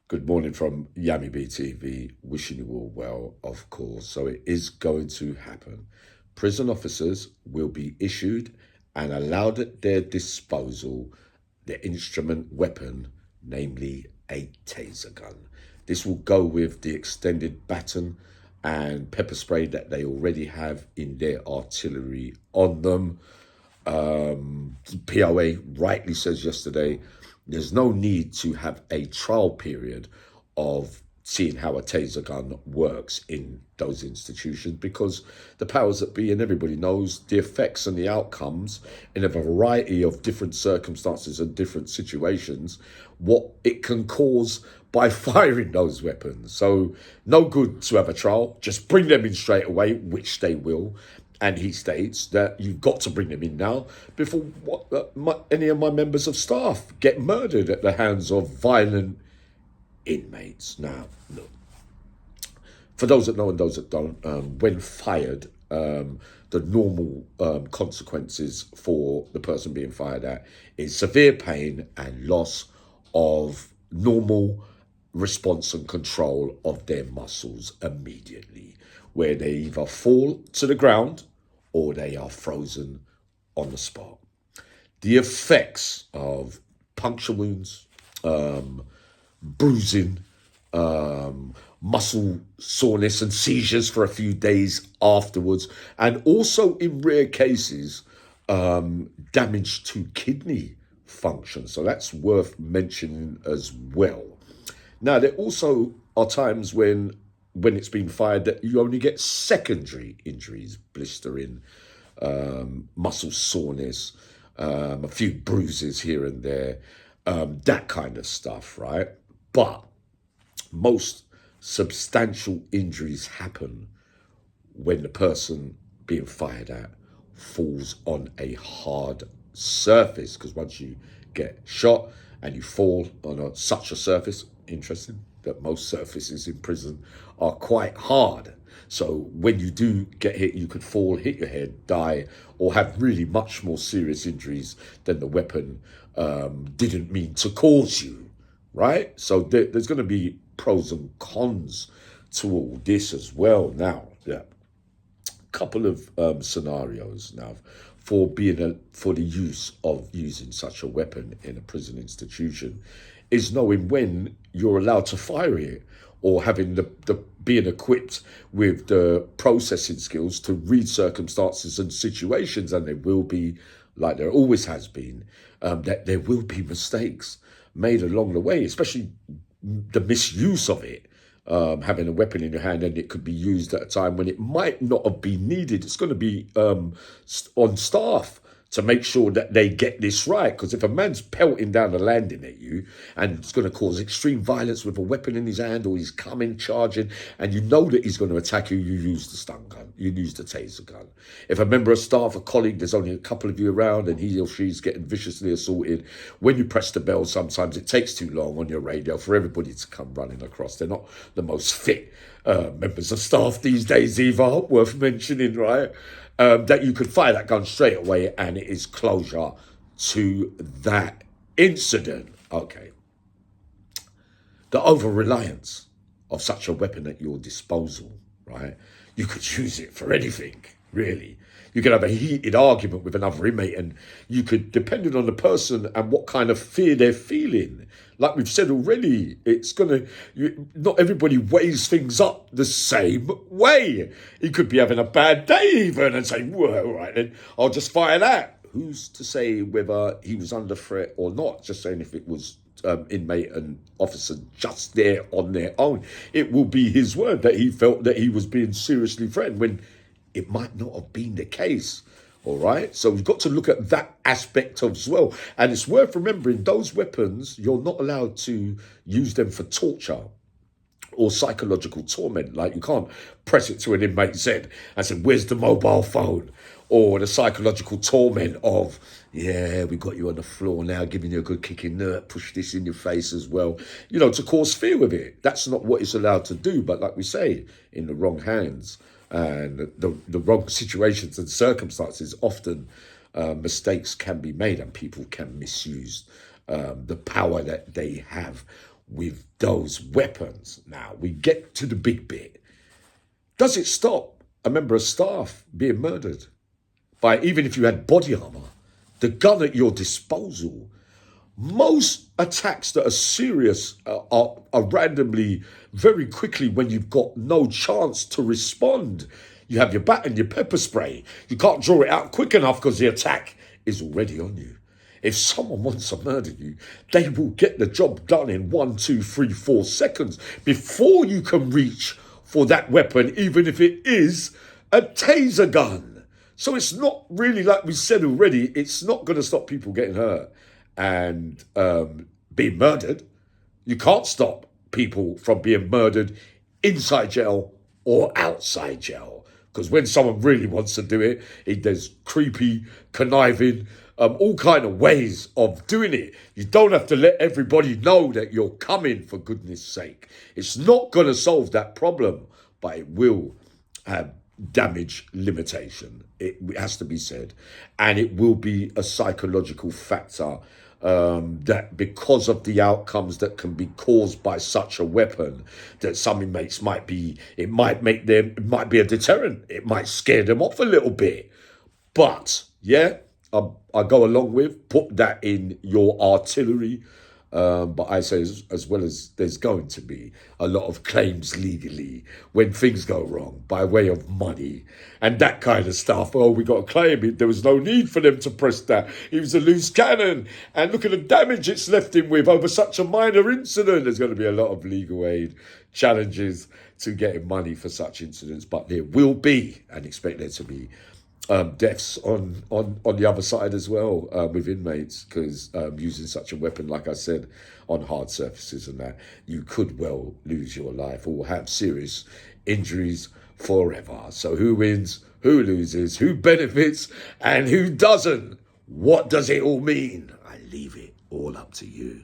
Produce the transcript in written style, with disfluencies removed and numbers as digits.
Good morning from Yami BTV, wishing you all well, of course. So it is going to happen. Prison officers will be issued and allowed at their disposal the instrument weapon, namely a taser gun. This will go with the extended baton and pepper spray that they already have in their artillery on them. POA rightly says yesterday there's no need to have a trial period of seeing how a taser gun works in those institutions because the powers that be and everybody knows the effects and the outcomes in a variety of different circumstances and different situations, what it can cause by firing those weapons. So no good to have a trial, just bring them in straight away, which they will. And he states that you've got to bring them in now before any of my members of staff get murdered at the hands of violent inmates. Now, look, for those that know and those that don't, when fired, the normal consequences for the person being fired at is severe pain and loss of normal response and control of their muscles immediately, where they either fall to the ground or they are frozen on the spot. The effects of puncture wounds, bruising, muscle soreness and seizures for a few days afterwards, and also in rare cases, damage to kidney function. So that's worth mentioning as well. Now, there also are times when it's been fired that you only get secondary injuries, blistering, muscle soreness, a few bruises here and there, that kind of stuff, right? But most substantial injuries happen when the person being fired at falls on a hard surface, because once you get shot and you fall on such a surface, interesting that most surfaces in prison are quite hard. So when you do get hit, you could fall, hit your head, die, or have really much more serious injuries than the weapon didn't mean to cause you, right? So there's going to be pros and cons to all this as well. Now, yeah, couple of scenarios now for the use of using such a weapon in a prison institution is knowing when you're allowed to fire it, or having the being equipped with the processing skills to read circumstances and situations. And there will be, like there always has been, that there will be mistakes made along the way, especially the misuse of it. Having a weapon in your hand and it could be used at a time when it might not have been needed. It's going to be on staff to make sure that they get this right. Because if a man's pelting down the landing at you and it's going to cause extreme violence with a weapon in his hand, or he's coming, charging, and you know that he's going to attack you, you use the stun gun, you use the taser gun. If a member of staff, a colleague, there's only a couple of you around and he or she's getting viciously assaulted, when you press the bell, sometimes it takes too long on your radio for everybody to come running across. They're not the most fit members of staff these days either, worth mentioning, right? That you could fire that gun straight away and it is closure to that incident. Okay. The over-reliance of such a weapon at your disposal, right? You could use it for anything, really. You could have a heated argument with another inmate and you could, depending on the person and what kind of fear they're feeling, like we've said already, not everybody weighs things up the same way. He could be having a bad day even and say, well, all right, then I'll just fire that. Who's to say whether he was under threat or not? Just saying if it was inmate and officer just there on their own, it will be his word that he felt that he was being seriously threatened when it might not have been the case. All right. So we've got to look at that aspect as well. And it's worth remembering those weapons, you're not allowed to use them for torture or psychological torment. Like you can't press it to an inmate's head and say, where's the mobile phone? Or the psychological torment of, yeah, we got you on the floor now, giving you a good kick in the push this in your face as well, to cause fear with it. That's not what it's allowed to do. But like we say, in the wrong hands and the wrong situations and circumstances, often mistakes can be made and people can misuse the power that they have with those weapons. Now, we get to the big bit. Does it stop a member of staff being murdered by, even if you had body armor, the gun at your disposal? Most attacks that are serious are randomly, very quickly, when you've got no chance to respond. You have your bat and your pepper spray. You can't draw it out quick enough because the attack is already on you. If someone wants to murder you, they will get the job done in 1, 2, 3, 4 seconds before you can reach for that weapon, even if it is a taser gun. So it's not really, like we said already, it's not going to stop people getting hurt and being murdered. You can't stop people from being murdered inside jail or outside jail. Because when someone really wants to do it, there's creepy, conniving, all kind of ways of doing it. You don't have to let everybody know that you're coming, for goodness sake. It's not going to solve that problem, but it will have damage limitation. It has to be said. And it will be a psychological factor that, because of the outcomes that can be caused by such a weapon, that some inmates might be a deterrent. It might scare them off a little bit. But yeah, I go along with, put that in your artillery. But I say, as well as there's going to be a lot of claims legally when things go wrong by way of money and that kind of stuff. Oh, we got a claim. There was no need for them to press that. He was a loose cannon. And look at the damage it's left him with over such a minor incident. There's going to be a lot of legal aid challenges to getting money for such incidents. But there will be, and expect there to be, deaths on the other side as well, with inmates, because using such a weapon, like I said, on hard surfaces and that, you could well lose your life or have serious injuries forever. So who wins, who loses, who benefits, and who doesn't? What does it all mean? I leave it all up to you.